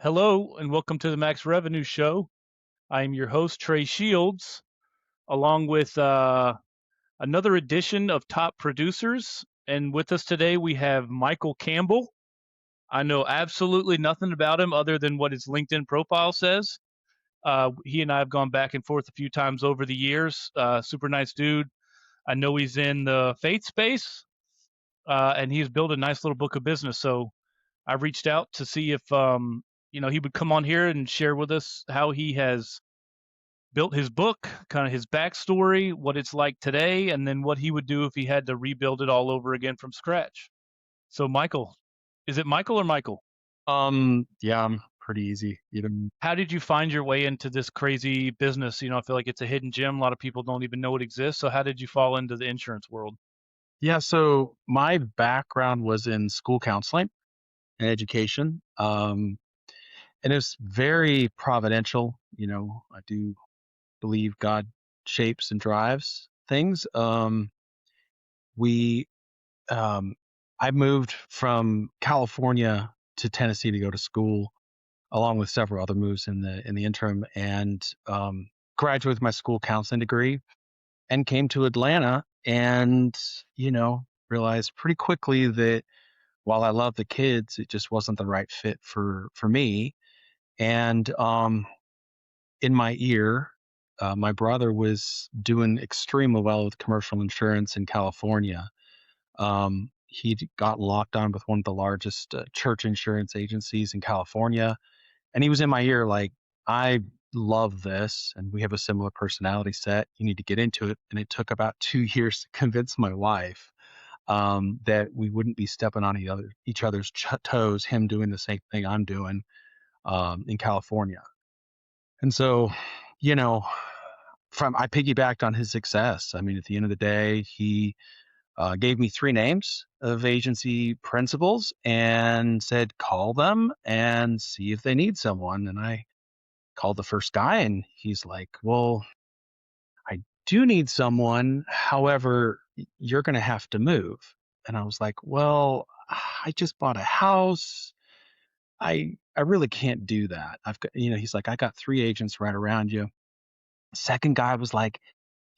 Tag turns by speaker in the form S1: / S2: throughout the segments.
S1: Hello and welcome to the Max Revenue Show. I am your host, Trey Shields, along with another edition of Top Producers. And with us today, we have Michael Campbell. I know absolutely nothing about him other than what his LinkedIn profile says. He and I have gone back and forth a few times over the years. Super nice dude. I know he's in the faith space, and he's built a nice little book of business. So I reached out to see if he would come on here and share with us how he has built his book, kind of his backstory, what it's like today, and then what he would do if he had to rebuild it all over again from scratch. So, Michael, is it Michael or Michael?
S2: Yeah, I'm pretty easy. Even
S1: How did you find your way into this crazy business? I feel like it's a hidden gem. A lot of people don't even know it exists. So, how did you fall into the insurance world?
S2: yeah, so my background was in school counseling and education. And it's very providential. I do believe God shapes and drives things. We I moved from California to Tennessee to go to school, along with several other moves in the interim, and graduated with my school counseling degree and came to Atlanta and, realized pretty quickly that while I love the kids, it just wasn't the right fit for me. And in my ear, my brother was doing extremely well with commercial insurance in California. He got locked on with one of the largest church insurance agencies in California, and he was in my ear like, I love this, and we have a similar personality set. You need to get into it. And it took about 2 years to convince my wife that we wouldn't be stepping on each other's toes, him doing the same thing I'm doing in California. And so, you know, I piggybacked on his success. I mean, at the end of the day, he gave me three names of agency principals and said, call them and see if they need someone. And I called the first guy and he's like, well, I do need someone. However, you're going to have to move. And I was like, well, I just bought a house. I really can't do that. I've got, he's like, I got three agents right around you. Second guy was like,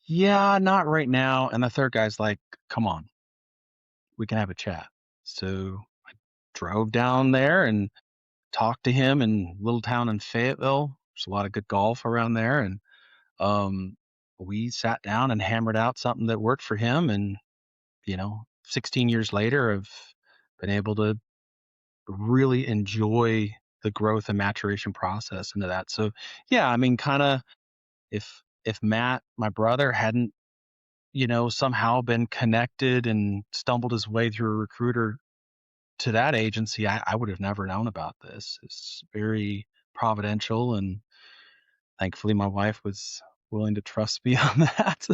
S2: yeah, not right now. And the third guy's like, come on, we can have a chat. So I drove down there and talked to him in a little town in Fayetteville. There's a lot of good golf around there. And um, we sat down and hammered out something that worked for him. And, 16 years later, I've been able to really enjoy the growth and maturation process into that. So, yeah, I mean, kind of if Matt, my brother, hadn't, somehow been connected and stumbled his way through a recruiter to that agency, I would have never known about this. It's very providential, and thankfully my wife was willing to trust me on that.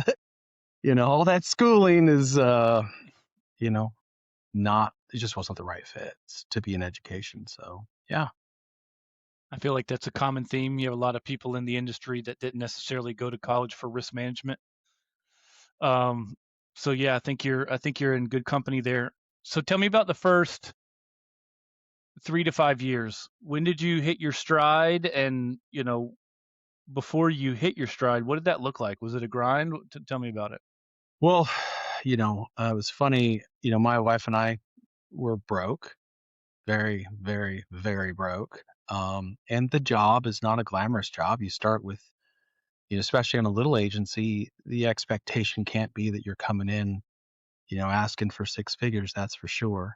S2: All that schooling is you know not, it just wasn't the right fit to be in education. So yeah.
S1: I feel like that's a common theme. You have a lot of people in the industry that didn't necessarily go to college for risk management. Um, so yeah, I think you're in good company there. So tell me about the first 3 to 5 years. When did you hit your stride? And before you hit your stride, what did that look like? Was it a grind? Tell me about it.
S2: Well, it was funny. My wife and I were broke, very, very, very broke. And the job is not a glamorous job. You start with, especially on a little agency, the expectation can't be that you're coming in, asking for six figures. That's for sure.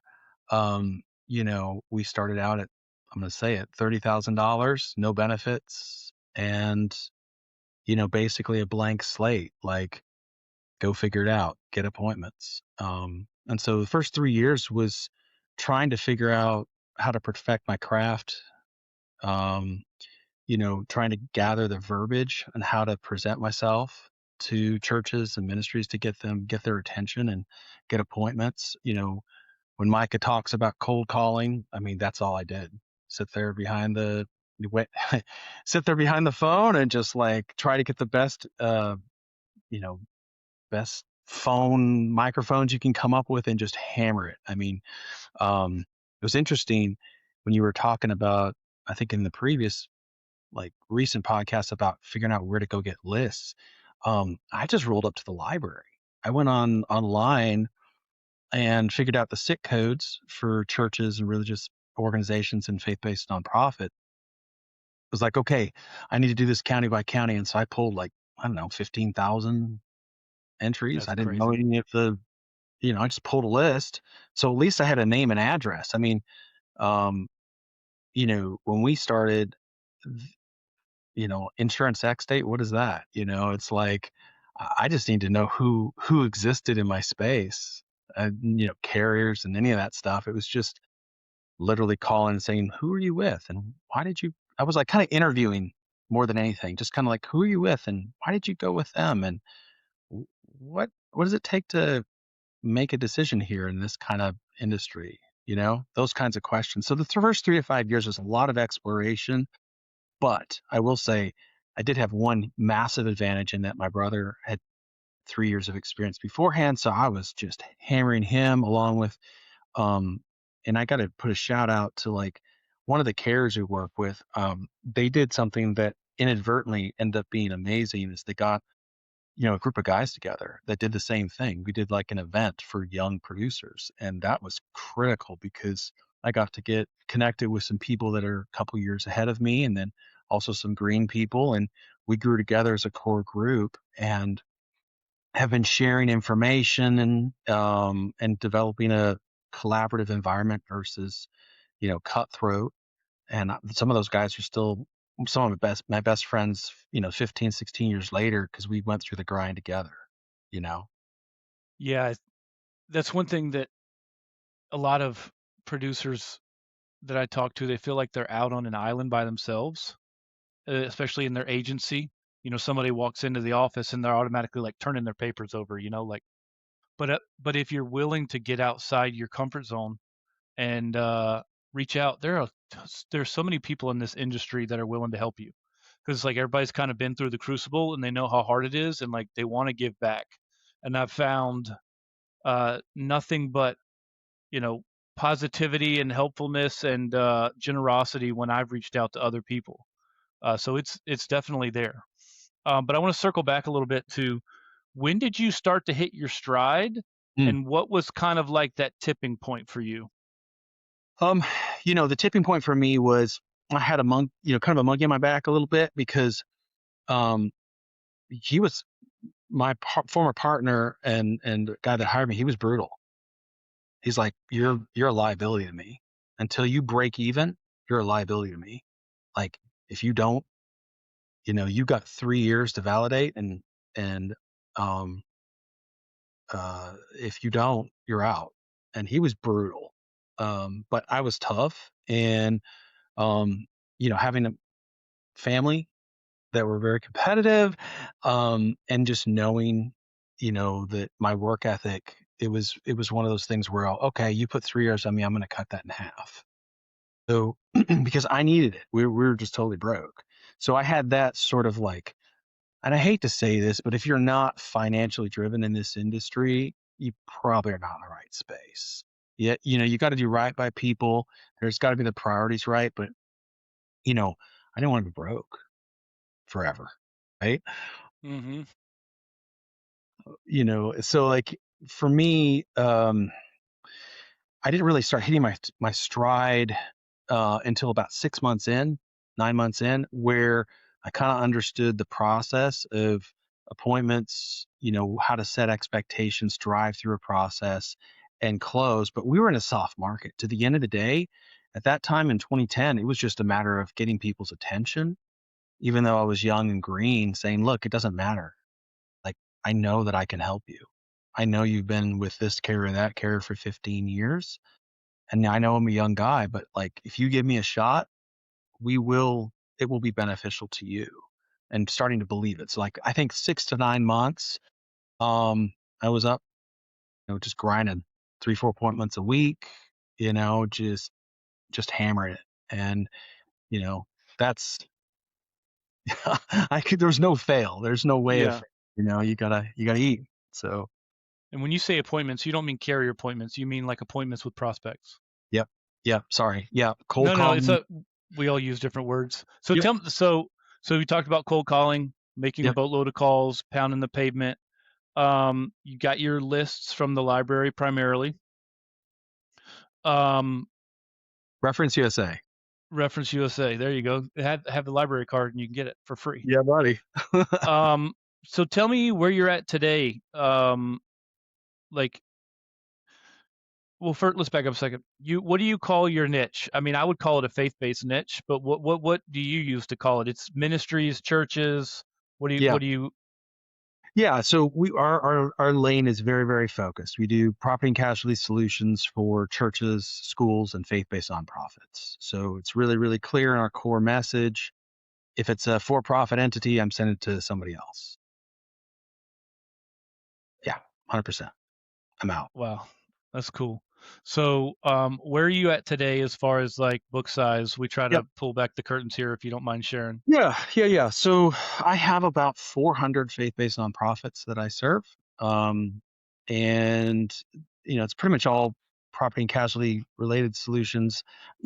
S2: We started out at, I'm going to say it, $30,000, no benefits, and, basically a blank slate. Like, go figure it out, get appointments. And so the first 3 years was trying to figure out how to perfect my craft, um, trying to gather the verbiage and how to present myself to churches and ministries to get their attention and get appointments. When Micah talks about cold calling, I mean, that's all I did. Sit there behind the sit there behind the phone and just like try to get the you know, best phone microphones you can come up with and just hammer it. I mean, it was interesting when you were talking about I think in the previous, like, recent podcast about figuring out where to go get lists, I just rolled up to the library. I went online and figured out the SIC codes for churches and religious organizations and faith-based nonprofit. It was like, okay, I need to do this county by county, and so I pulled, like, I don't know, 15,000 entries.
S1: That's
S2: I didn't know
S1: crazy.
S2: any of the, I just pulled a list. So at least I had a name and address. I mean, um, when we started, insurance Xdate, what is that? It's like I just need to know who existed in my space, carriers and any of that stuff. It was just literally calling and saying, "Who are you with, and why did you?" I was like kind of interviewing more than anything, just kind of like, "Who are you with, and why did you go with them, and what does it take to make a decision here in this kind of industry?" Those kinds of questions. So the first 3 to 5 years was a lot of exploration, but I will say I did have one massive advantage in that my brother had 3 years of experience beforehand. So I was just hammering him along with, um, and I got to put a shout out to like one of the carriers we work with. They did something that inadvertently ended up being amazing is they got, a group of guys together that did the same thing. We did like an event for young producers, and that was critical because I got to get connected with some people that are a couple years ahead of me, and then also some green people, and we grew together as a core group and have been sharing information and developing a collaborative environment versus cutthroat. And some of those guys are still some of my best friends, 15, 16 years later, because we went through the grind together, you know?
S1: Yeah, that's one thing that a lot of producers that I talk to, they feel like they're out on an island by themselves, especially in their agency. Somebody walks into the office and they're automatically like turning their papers over, like. But if you're willing to get outside your comfort zone and reach out, there's so many people in this industry that are willing to help you because like everybody's kind of been through the crucible and they know how hard it is and like they want to give back. And I've found nothing but you know positivity and helpfulness and generosity when I've reached out to other people. So it's definitely there. But I want to circle back a little bit to when did you start to hit your stride,
S2: Mm.
S1: and what was kind of like that tipping point for you?
S2: Um, the tipping point for me was I had kind of a monkey on my back a little bit because um, he was my former partner and the guy that hired me. He was brutal. He's like, you're a liability to me. Until you break even, you're a liability to me. Like if you don't, you got 3 years to validate and um if you don't, you're out. And he was brutal. But I was tough and having a family that were very competitive, and just knowing, that my work ethic, it was one of those things where, okay, you put 3 years on me, I'm going to cut that in half. So because I needed it, we were just totally broke. So I had that sort of like, and I hate to say this, but if you're not financially driven in this industry, you probably are not in the right space. Yeah, you got to do right by people. There's got to be the priorities right, but you know, I didn't want to be broke forever, right?
S1: Hmm.
S2: So like for me, I didn't really start hitting my stride until about 6 months in, 9 months in, where I kind of understood the process of appointments, how to set expectations, drive through a process, and close. But we were in a soft market. To the end of the day, at that time in 2010, it was just a matter of getting people's attention. Even though I was young and green, saying, "Look, it doesn't matter. Like I know that I can help you. I know you've been with this carrier and that carrier for 15 years." And I know I'm a young guy, but like if you give me a shot, it will be beneficial to you. And starting to believe it. So like I think 6 to 9 months, I was up, just grinding 3, 4 appointments a week, just hammering it. And, you know, that's there's no fail. There's no way of,
S1: Yeah.
S2: you gotta eat. So
S1: And when you say appointments, you don't mean carrier appointments. You mean like appointments with prospects.
S2: yep. Yep. Sorry. Yeah. Cold
S1: No, no, it's
S2: calling.
S1: a We all use different words. So
S2: Yep.
S1: tell me, so we talked about cold calling, making a
S2: Yep.
S1: boatload of calls, pounding the pavement. You got your lists from the library primarily. Um,
S2: Reference USA.
S1: Reference USA. There you go. Have the library card and you can get it for free.
S2: Yeah, buddy.
S1: Um, so tell me where you're at today. Like, well, first, let's back up a second. What do you call your niche? I mean, I would call it a faith-based niche, but what do you use to call it? It's ministries, churches.
S2: Yeah.
S1: What do you?
S2: Yeah, so our lane is very, very focused. We do property and casualty solutions for churches, schools, and faith-based nonprofits. So it's really, really clear in our core message. If it's a for-profit entity, I'm sending it to somebody else. Yeah, 100%. I'm out.
S1: Wow, that's cool. So, where are you at today as far as like book size? We try to
S2: Yep.
S1: pull back the curtains here if you don't mind sharing.
S2: Yeah. So I have about 400 faith-based nonprofits that I serve. And it's pretty much all property and casualty related solutions.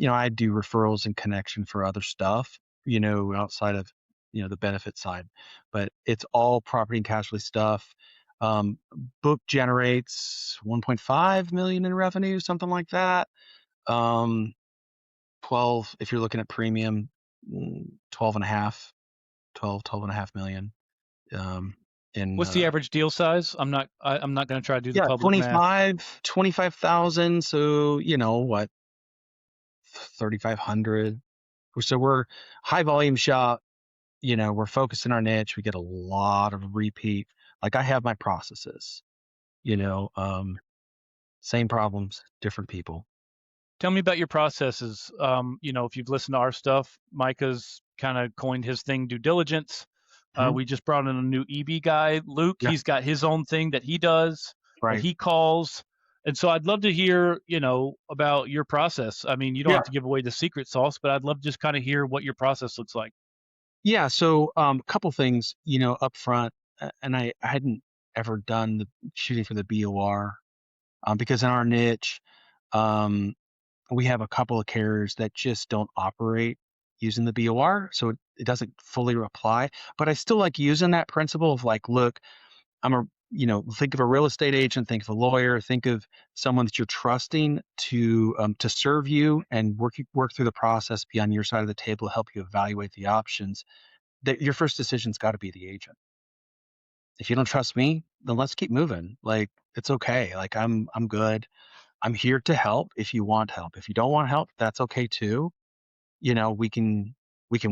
S2: I do referrals and connection for other stuff, outside of, the benefit side, but it's all property and casualty stuff. Um, Book generates 1.5 million in revenue, something like that. Um, 12, if you're looking at premium, 12 and a half 12 and a half million. Um, in
S1: What's the average deal size? I'm not going to try to do the
S2: Yeah,
S1: public math.
S2: 25,000. So what, 3,500. So we're high volume shop. We're focused in our niche. We get a lot of repeat. Like I have my processes. You know, um, Same problems, different people.
S1: Tell me about your processes. If you've listened to our stuff, Micah's kind of coined his thing, due diligence.
S2: Mhm.
S1: We just brought in a new EB guy, Luke.
S2: Yeah,
S1: He's got his own thing that he does, that
S2: right.
S1: he calls. And so I'd love to hear, about your process. I mean, you don't
S2: Yeah,
S1: have to give away the secret sauce, but I'd love to just kind of hear what your process looks like.
S2: yeah. So a couple things, up front, and I hadn't ever done the shooting for the BOR, because in our niche, um, we have a couple of carriers that just don't operate using the BOR, so it doesn't fully apply. But I still like using that principle of like, look, think of a real estate agent, think of a lawyer, think of someone that you're trusting to serve you and work through the process, be on your side of the table, help you evaluate the options. That your first decision's got to be the agent. If you don't trust me, then let's keep moving. Like it's okay. Like I'm good. I'm here to help if you want help. If you don't want help, that's okay too. We can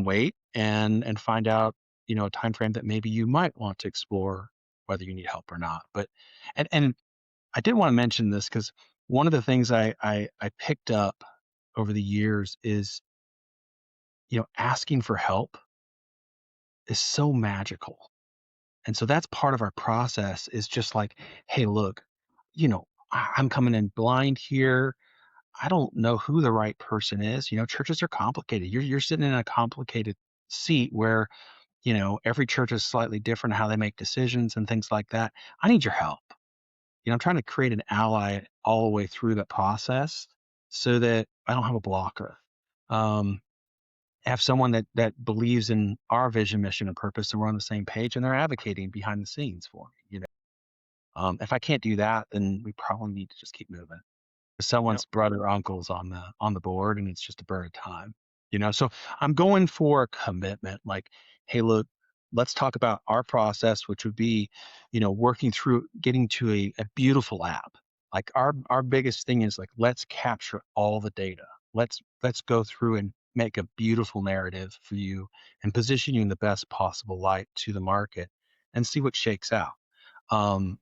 S2: wait and find out, a time frame that maybe you might want to explore whether you need help or not. But and I did want to mention this because one of the things I picked up over the years is, asking for help is so magical. And so that's part of our process is just like, hey, look, I'm coming in blind here. I don't know who the right person is. Churches are complicated. You're sitting in a complicated seat where, every church is slightly different how they make decisions and things like that. I need your help. I'm trying to create an ally all the way through that process so that I don't have a blocker. Um, have someone that believes in our vision, mission, and purpose, and we're on the same page, and they're advocating behind the scenes for me. If I can't do that, then we probably need to just keep moving.
S1: Yep.
S2: Someone's brother or uncle's on the board, and it's just a bird of time. So I'm going for a commitment, like, hey, look, let's talk about our process, which would be, working through getting to a beautiful app. Like our biggest thing is like, let's capture all the data. Let's go through and make a beautiful narrative for you and position you in the best possible light to the market and see what shakes out. um,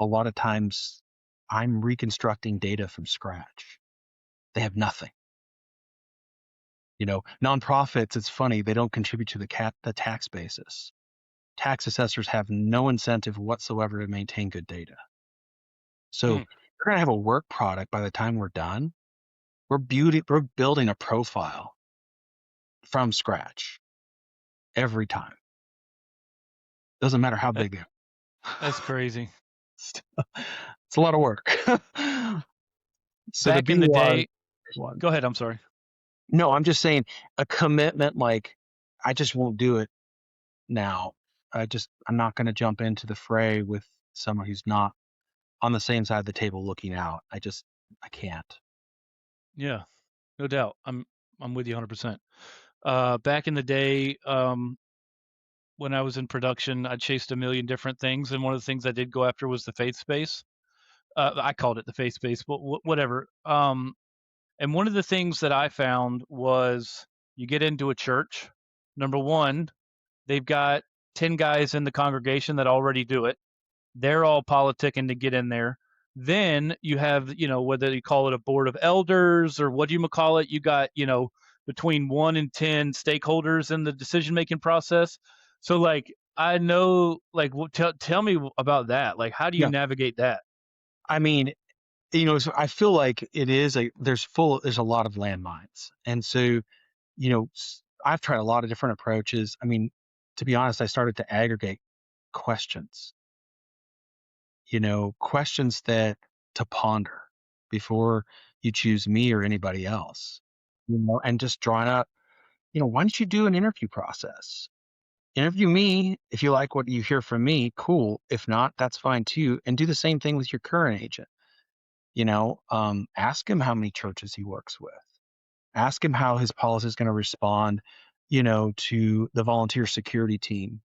S2: a lot of times I'm reconstructing data from scratch. They have nothing. Nonprofits, it's funny, they don't contribute to the tax basis. Tax assessors have no incentive whatsoever to maintain good data. So
S1: Hmm.
S2: we're going to have a work product by the time we're done. We're building a profile from scratch every time. Doesn't matter how
S1: That,
S2: big they
S1: that's crazy.
S2: it's a lot of work. So the
S1: Back in the
S2: BOR
S1: day,
S2: is one.
S1: go ahead. I'm sorry.
S2: No, I'm just saying a commitment like I just won't do it now. I'm not going to jump into the fray with someone who's not on the same side of the table looking out. I can't.
S1: Yeah, no doubt. I'm with you 100%. Back in the day, when I was in production, I chased a million different things, and one of the things I did go after was the faith space. I called it the faith space, but whatever. And one of the things that I found was you get into a church. Number one, they've got 10 guys in the congregation that already do it. They're all politicking to get in there. Then you have, whether you call it a board of elders or what do you call it, you got, between 1 and 10 stakeholders in the decision making process. So, like, I know, like, tell me about that. Like, how do you
S2: Yeah.
S1: navigate that?
S2: I mean, so I feel like there's a lot of landmines. And so, I've tried a lot of different approaches. I mean, to be honest, I started to aggregate questions, questions that to ponder before you choose me or anybody else, and just drawing up, why don't you do an interview process? Interview me. If you like what you hear from me, cool. If not, that's fine too. And do the same thing with your current agent. Ask him how many churches he works with. Ask him how his policy is going to respond, to the volunteer security team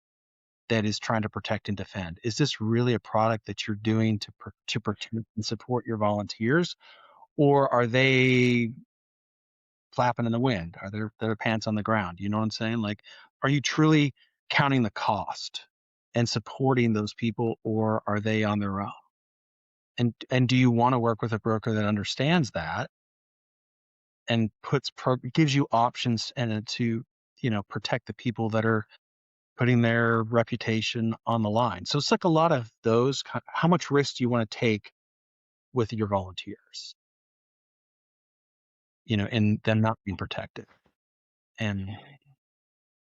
S2: that is trying to protect and defend. Is this really a product that you're doing to protect and support your volunteers, or are they flapping in the wind? Are their pants on the ground? You know what I'm saying? Like, are you truly counting the cost and supporting those people, or are they on their own? And do you want to work with a broker that understands that and gives you options and to protect the people that are putting their reputation on the line? So it's like a lot of those. How much risk do you want to take with your volunteers? And them not being protected. And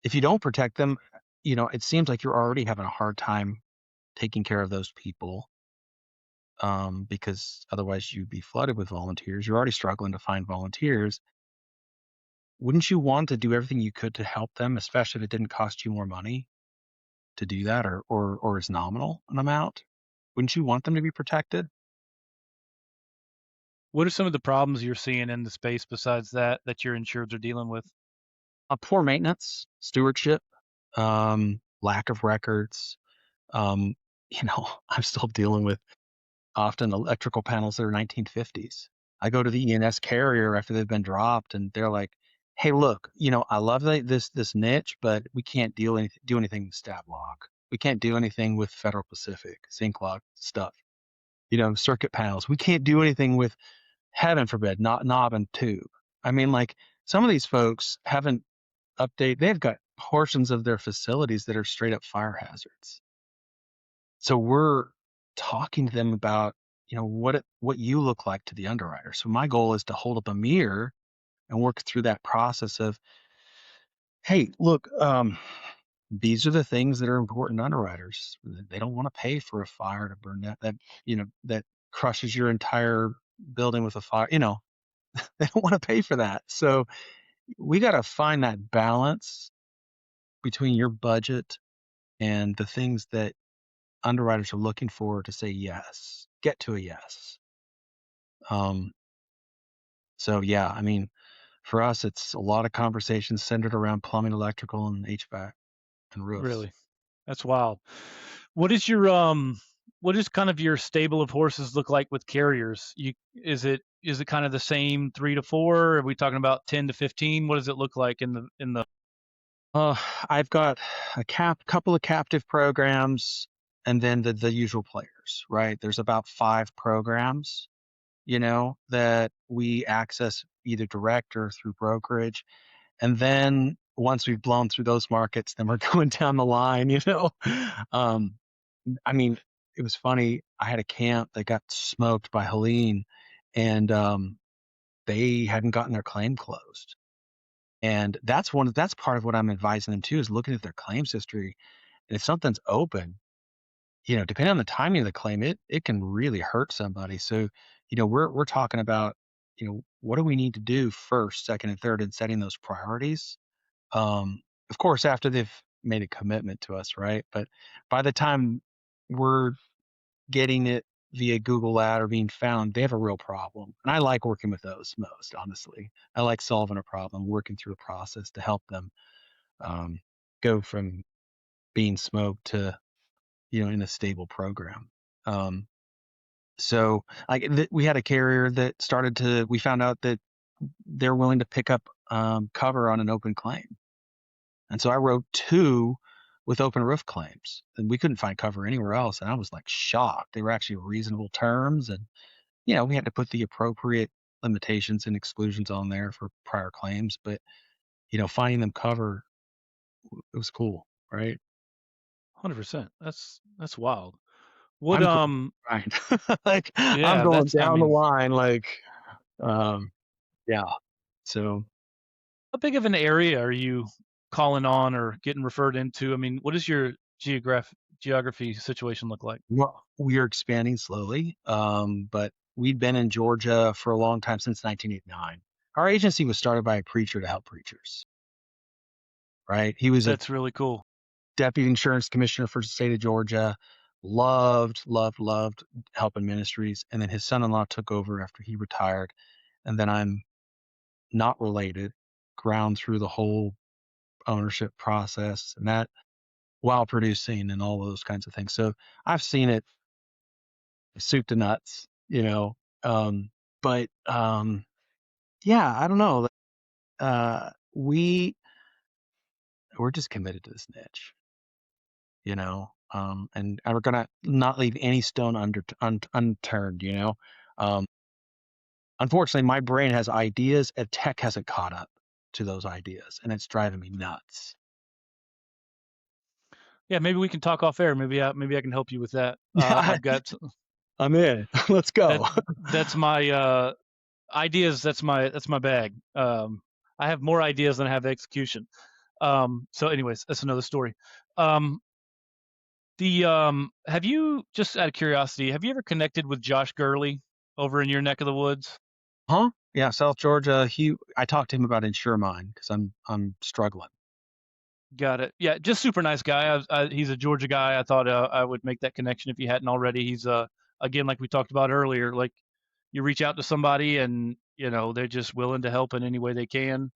S2: if you don't protect them, it seems like you're already having a hard time taking care of those people, because otherwise you'd be flooded with volunteers. You're already struggling to find volunteers. Wouldn't you want to do everything you could to help them, especially if it didn't cost you more money to do that, or is nominal an amount? Wouldn't you want them to be protected?
S1: What are some of the problems you're seeing in the space besides that your insureds are dealing with?
S2: Poor maintenance, stewardship, lack of records. Um, I'm still dealing with often electrical panels that are 1950s. I go to the E&S carrier after they've been dropped, and they're like, "Hey, look, I love this niche, but we can't do anything with stab lock. We can't do anything with Federal Pacific zinc lock stuff. Circuit panels. We can't do anything with, heaven forbid, not knob and tube. I mean, like, some of these folks haven't they've got portions of their facilities that are straight up fire hazards. So we're talking to them about, what you look like to the underwriter. So my goal is to hold up a mirror and work through that process of, hey, look, these are the things that are important to underwriters. They don't want to pay for a fire to burn that crushes your entire building with a fire. They don't want to pay for that. So we got to find that balance between your budget and the things that underwriters are looking for to say yes, get to a yes. Um, so yeah, I mean, for us, it's a lot of conversations centered around plumbing, electrical, and HVAC and roofs.
S1: Really? That's wild. What is your what is kind of your stable of horses look like with carriers? Is it kind of the same 3 to 4? Are we talking about 10 to 15? What does it look like in the
S2: Uh, I've got a couple of captive programs, and then the usual players, right? There's about 5 programs, that we access either direct or through brokerage. And then once we've blown through those markets, then we're going down the line. Um, I mean, it was funny. I had a camp that got smoked by Helene, and they hadn't gotten their claim closed. And that's part of what I'm advising them too, is looking at their claims history. And if something's open, depending on the timing of the claim, it can really hurt somebody. So, we're talking about what do we need to do first, second, and third, and setting those priorities. Of course, after they've made a commitment to us, right? But by the time we're getting it via Google ad or being found, they have a real problem. And I like working with those most, honestly. I like solving a problem, working through a process to help them um, go from being smoked to, in a stable program. Um, so we had a carrier that we found out that they're willing to pick up cover on an open claim. And so I wrote two with open roof claims, and we couldn't find cover anywhere else. And I was like shocked. They were actually reasonable terms. And, we had to put the appropriate limitations and exclusions on there for prior claims. But, finding them cover, it was cool. Right.
S1: 100%. That's wild. What
S2: I'm cool. Right. Like I'm
S1: yeah,
S2: going
S1: that's I
S2: down the
S1: mean,
S2: line. Like, um, yeah. So,
S1: how big of an area are you calling on or getting referred into? I mean, what does your geography situation look like?
S2: well, we are expanding slowly, but we've been in Georgia for a long time, since 1989. Our agency was started by a preacher to help preachers, right? He was a
S1: That's really cool.
S2: deputy insurance commissioner for the state of Georgia, loved helping ministries. And then his son-in-law took over after he retired. And then I'm not related, ground through the whole ownership process and that while producing and all those kinds of things. So I've seen it soup to nuts, but yeah, I don't know. Uh, we we're just committed to this niche, and we're gonna not leave any stone unturned. Um, Unfortunately, my brain has ideas, and tech hasn't caught up to those ideas, and it's driving me nuts.
S1: Yeah, maybe we can talk off air. Maybe I can help you with that.
S2: Yeah,
S1: I've got
S2: I'm in. Let's
S1: that.
S2: go.
S1: That's my ideas. That's my bag. I have more ideas than I have execution. So, anyways, that's another story. Um, the have you, just out of curiosity, have you ever connected with Josh Gurley over in your neck of the woods?
S2: Huh? Yeah, South Georgia. I talked to him about Insure Mine because I'm struggling.
S1: Got it. Yeah, just super nice guy. He's a Georgia guy. I thought I would make that connection if you hadn't already. He's again, like we talked about earlier, like you reach out to somebody and they're just willing to help in any way they can.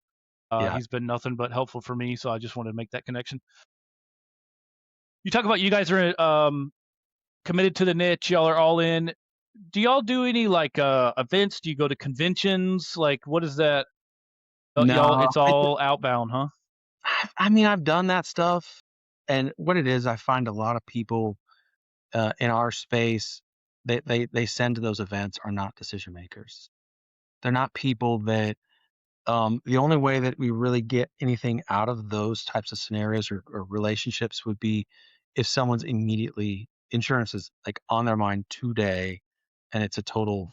S2: Yeah.
S1: He's been nothing but helpful for me, so I just wanted to make that connection. You talk about you guys are committed to the niche. Y'all are all in. Do y'all do any like events? Do you go to conventions? Like, what is that? Y'all,
S2: No,
S1: it's all outbound, huh?
S2: I mean, I've done that stuff, and what it is, I find a lot of people in our space, they send to those events are not decision makers. They're not people that. The only way that we really get anything out of those types of scenarios or relationships would be if someone's immediately insurance is like on their mind today, and it's a total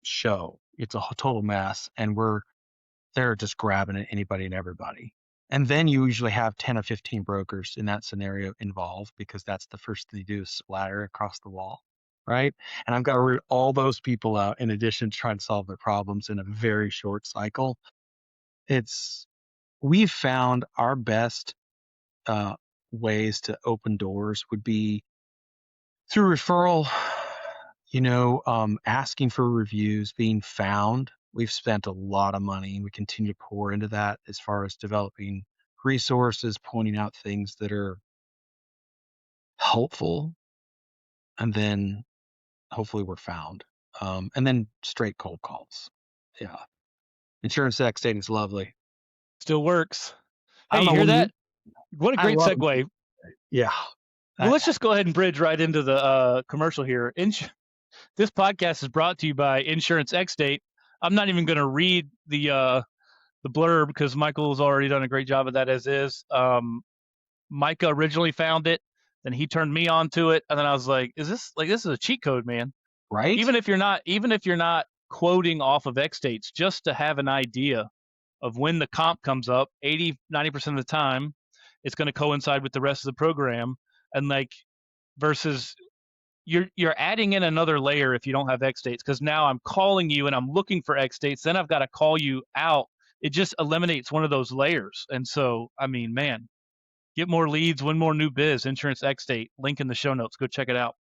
S2: show. It's a total mess, and they're just grabbing at anybody and everybody. And then you usually have 10 or 15 brokers in that scenario involved, because that's the first thing you do is splatter across the wall. Right. And I've got to root all those people out in addition to trying to solve their problems in a very short cycle. It's, we've found our best uh, ways to open doors would be through referral, asking for reviews, being found. We've spent a lot of money. We continue to pour into that as far as developing resources, pointing out things that are helpful, and then hopefully we're found. And then straight cold calls. Yeah. Insurance Xdate is lovely.
S1: Still works.
S2: I
S1: Hey,
S2: don't
S1: you
S2: know
S1: hear
S2: when
S1: that? What a
S2: I
S1: great
S2: love
S1: segue.
S2: yeah.
S1: Well,
S2: I,
S1: let's just go ahead and bridge right into the commercial here. This podcast is brought to you by Insurance Xdate. I'm not even going to read the blurb because Michael's already done a great job of that as is. Micah originally found it, then he turned me on to it, and then I was like, this is a cheat code, man.
S2: right?
S1: Even if you're not quoting off of Xdates, just to have an idea of when the comp comes up, 80-90% of the time, it's going to coincide with the rest of the program, and like versus you're adding in another layer if you don't have Xdates, because now I'm calling you and I'm looking for Xdates, then I've got to call you out. It just eliminates one of those layers. And so, I mean, man, get more leads, win more new biz. Insurance Xdate, link in the show notes. Go check it out.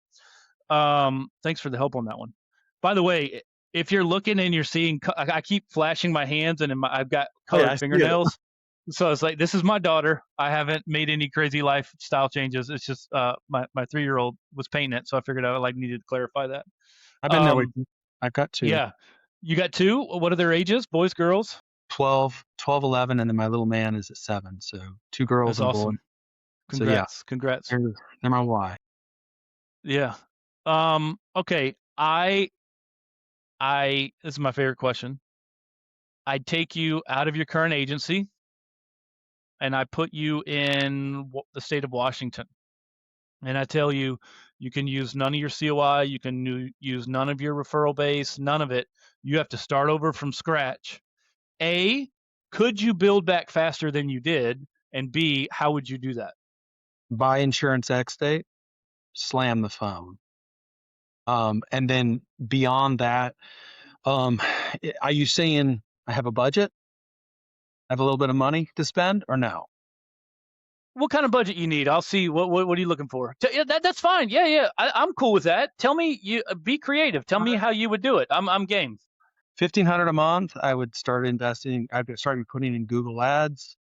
S1: Thanks for the help on that one. By the way, if you're looking and you're seeing, I keep flashing my hands and I've got
S2: Oh yeah, I
S1: colored
S2: see it.
S1: fingernails. So it's like, this is my daughter. I haven't made any crazy lifestyle changes. It's just my 3-year-old was painting it, so I figured I needed to clarify that.
S2: I've been there with
S1: Um,
S2: you. I've got two.
S1: yeah, you got two. What are their ages? Boys, girls?
S2: 12, 11, and then my little man is at 7. So 2 girls
S1: That's
S2: and a boy.
S1: awesome.
S2: So yeah,
S1: Congrats.
S2: they're my why.
S1: Yeah. Okay. This is my favorite question. I'd take you out of your current agency and I put you in the state of Washington. And I tell you, you can use none of your COI, you can use none of your referral base, none of it. You have to start over from scratch. A, could you build back faster than you did? And B, how would you do that?
S2: Buy Insurance Xdate, slam the phone. And then beyond that, are you saying I have a budget? I have a little bit of money to spend or no?
S1: What kind of budget you need? I'll see. What are you looking for? Yeah, that's fine. Yeah. I'm cool with that. Tell me. You be creative. Tell me how you would do it. I'm game.
S2: 1,500 a month. I would start investing. I'd start putting in Google Ads.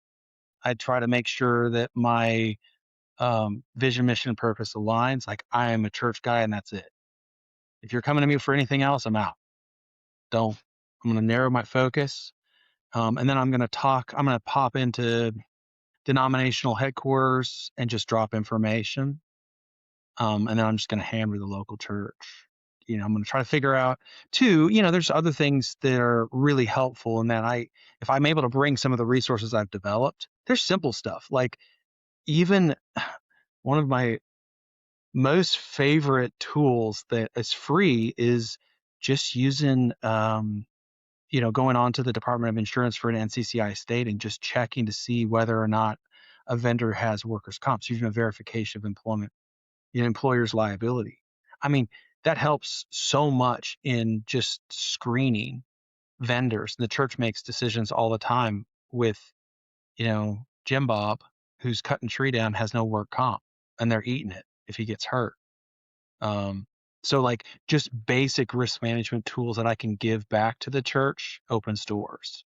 S2: I'd try to make sure that my vision, mission, and purpose aligns. Like I am a church guy, and that's it. If you're coming to me for anything else, I'm out. Don't. I'm going to narrow my focus, and then I'm going to talk. I'm going to pop into denominational headquarters and just drop information. And then I'm just going to hammer the local church. I'm going to try to figure out too, there's other things that are really helpful in that if I'm able to bring some of the resources I've developed, there's simple stuff. Like even one of my most favorite tools that is free is just using, going on to the Department of Insurance for an NCCI state and just checking to see whether or not a vendor has workers' comp. So using a verification of employment, employer's liability. I mean, that helps so much in just screening vendors. The church makes decisions all the time with, Jim Bob, who's cutting tree down, has no work comp, and they're eating it if he gets hurt. So like just basic risk management tools that I can give back to the church opens doors.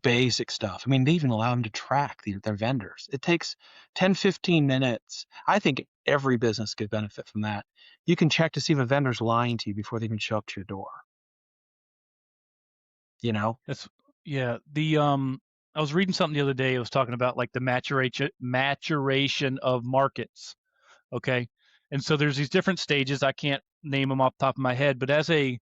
S2: Basic stuff. I mean, they even allow them to track their vendors. It takes 10, 15 minutes. I think every business could benefit from that. You can check to see if a vendor's lying to you before they even show up to your door.
S1: That's yeah. I was reading something the other day. It was talking about like the maturation of markets. Okay, and so there's these different stages. I can't name them off the top of my head, but as a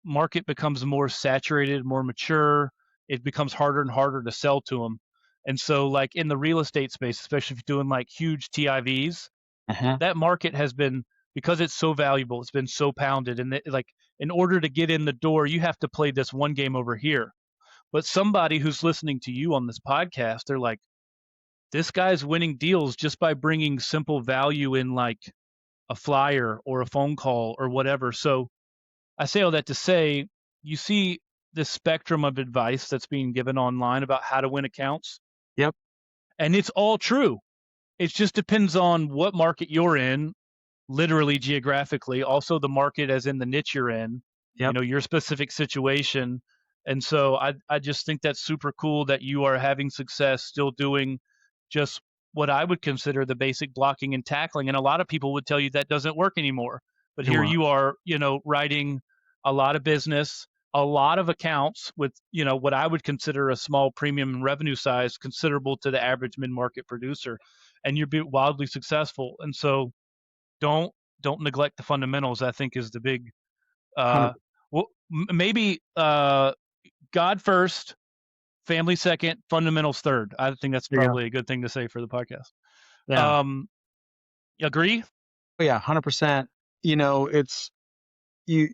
S1: market becomes more saturated, more mature, it becomes harder and harder to sell to them. And so, like in the real estate space, especially if you're doing like huge TIVs,
S2: Uh-huh.
S1: that market has been, because it's so valuable, it's been so pounded, and like in order to get in the door, you have to play this one game over here. But somebody who's listening to you on this podcast, they're like, this guy's winning deals just by bringing simple value in, like a flyer or a phone call or whatever. So I say all that to say, you see the spectrum of advice that's being given online about how to win accounts,
S2: Yep.
S1: and it's all true. It just depends on what market you're in, literally geographically, also the market as in the niche you're in,
S2: Yep.
S1: your specific situation. And so I just think that's super cool that you are having success still doing just what I would consider the basic blocking and tackling. And a lot of people would tell you that doesn't work anymore. But
S2: It
S1: here
S2: won't.
S1: you are, writing a lot of business, a lot of accounts with, what I would consider a small premium revenue size, considerable to the average mid-market producer, and you're wildly successful. And so don't don't neglect the fundamentals. I think is the big
S2: 100.
S1: well, maybe God first, family second, fundamentals third. I think that's
S2: There you go.
S1: probably a good thing to say for the podcast.
S2: Yeah.
S1: Agree?
S2: Oh, yeah. 100%. It's you,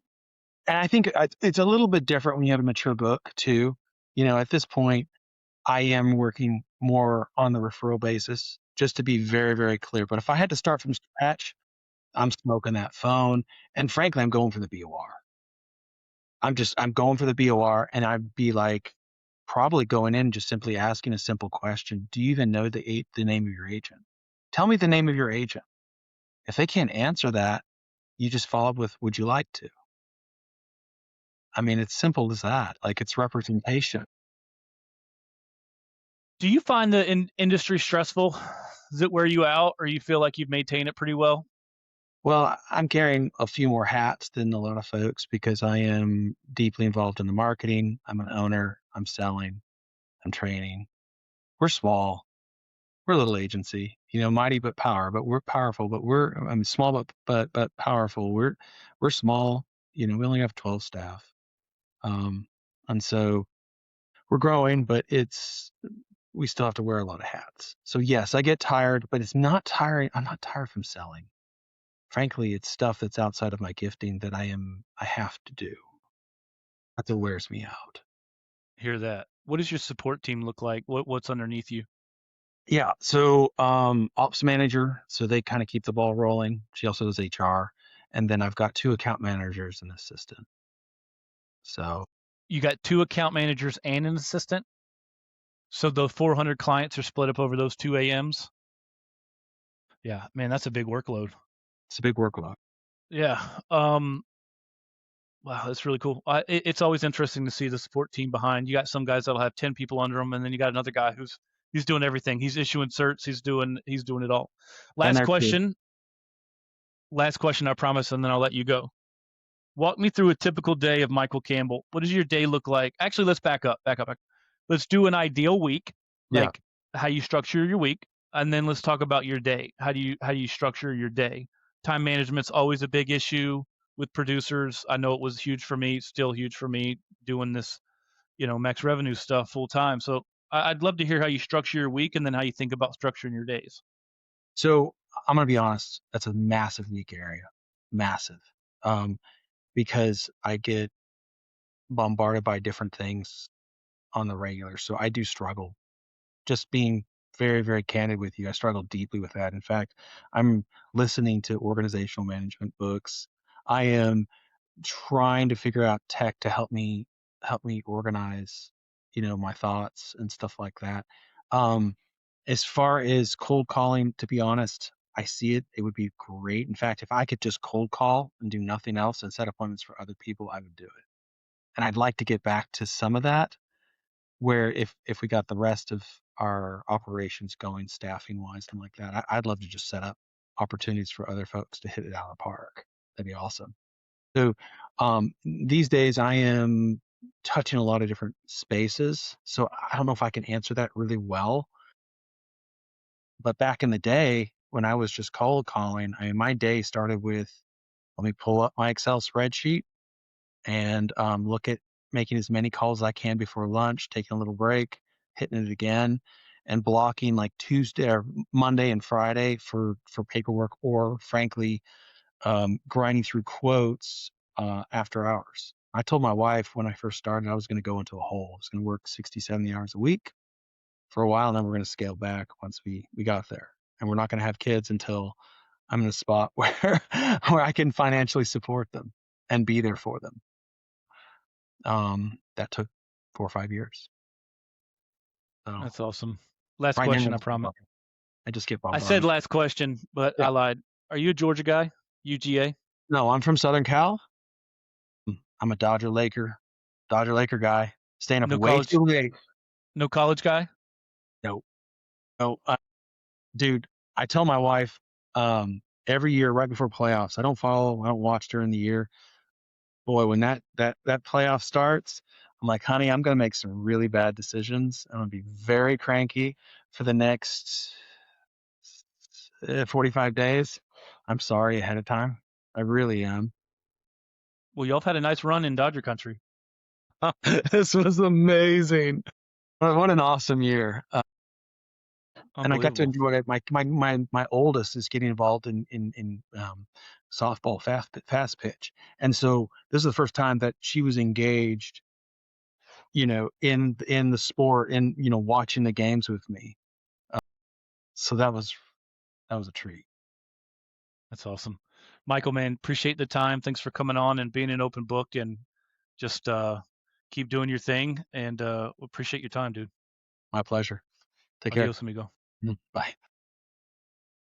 S2: and I think it's a little bit different when you have a mature book too. At this point, I am working more on the referral basis, just to be very, very clear. But if I had to start from scratch, I'm smoking that phone. And frankly, I'm going for the BOR. I'm going for the BOR, and I'd be like, probably going in just simply asking a simple question. Do you even know the name of your agent? Tell me the name of your agent. If they can't answer that, you just follow up with, would you like to? I mean, it's simple as that. Like, it's representation.
S1: Do you find the industry stressful? Does it wear you out, or you feel like you've maintained it pretty well?
S2: Well, I'm carrying a few more hats than a lot of folks because I am deeply involved in the marketing. I'm an owner. I'm selling. I'm training. We're small. We're a little agency, mighty but power, but we're powerful, but I'm small but powerful. We're small, we only have 12 staff. And so we're growing, but we still have to wear a lot of hats. So yes, I get tired, but it's not tiring. I'm not tired from selling. Frankly, it's stuff that's outside of my gifting that I have to do. That's what wears me out.
S1: Hear that. What does your support team look like? What's underneath you?
S2: Yeah. So ops manager, so they kind of keep the ball rolling. She also does HR. And then I've got 2 account managers and assistant. So
S1: You got 2 account managers and an assistant? So the 400 clients are split up over those 2 AMs? Yeah, man, that's a big workload.
S2: it's a big workload.
S1: Yeah. Wow, that's really cool. It's always interesting to see the support team behind. You got some guys that'll have 10 people under them, and then you got another guy he's doing everything. He's issuing certs. He's doing it all.
S2: And
S1: Last
S2: they're too.
S1: question. Last question, I promise, and then I'll let you go. Walk me through a typical day of Michael Campbell. What does your day look like? Actually, let's back up. Let's do an ideal week,
S2: Yeah.
S1: like how you structure your week, and then let's talk about your day. How do you structure your day? Time management's always a big issue with producers. I know it was huge for me, still huge for me doing this, max revenue stuff full time. So I'd love to hear how you structure your week and then how you think about structuring your days.
S2: So I'm going to be honest. That's a massive weak area. Massive. Um, because I get bombarded by different things on the regular. So I do struggle. Just being very, very candid with you, I struggle deeply with that. In fact, I'm listening to organizational management books. I am trying to figure out tech to help me organize, my thoughts and stuff like that. Um, as far as cold calling, to be honest, I see it. It would be great. In fact, if I could just cold call and do nothing else and set appointments for other people, I would do it. And I'd like to get back to some of that where if we got the rest of our operations going staffing wise and like that, I'd love to just set up opportunities for other folks to hit it out of the park. That'd be awesome. So these days I am touching a lot of different spaces. So I don't know if I can answer that really well. But back in the day when I was just cold calling, I mean, my day started with, let me pull up my Excel spreadsheet and look at making as many calls as I can before lunch, taking a little break, hitting it again, and blocking like Tuesday or Monday and Friday for paperwork, or frankly, grinding through quotes after hours. I told my wife when I first started I was going to go into a hole. I was going to work 60, 70 hours a week for a while, and then we're going to scale back once we got there. And we're not going to have kids until I'm in a spot where I can financially support them and be there for them. That took 4 or 5 years. So
S1: That's awesome. Last
S2: right now
S1: question, I promise.
S2: I just get
S1: I said
S2: bombarded.
S1: last question, but
S2: Yeah.
S1: I lied. Are you a Georgia guy? UGA?
S2: No, I'm from Southern Cal. I'm a Dodger Laker guy. Staying up
S1: No
S2: way
S1: college,
S2: too late.
S1: no college guy?
S2: No, no, dude. I tell my wife every year right before playoffs. I don't watch during the year. Boy, when that playoff starts, I'm like, honey, I'm gonna make some really bad decisions. I'm gonna be very cranky for the next 45 days. I'm sorry ahead of time. I really am.
S1: Well, y'all have had a nice run in Dodger country.
S2: This was amazing. What an awesome year. And I got to
S1: Unbelievable.
S2: enjoy it. My oldest is getting involved in softball fast pitch. And so this is the first time that she was engaged, in the sport and, watching the games with me. So that was a treat.
S1: That's awesome. Michael, man, appreciate the time. Thanks for coming on and being an open book, and just keep doing your thing. And appreciate your time, dude.
S2: My pleasure. Take care.
S1: Adios, amigo.
S2: Bye.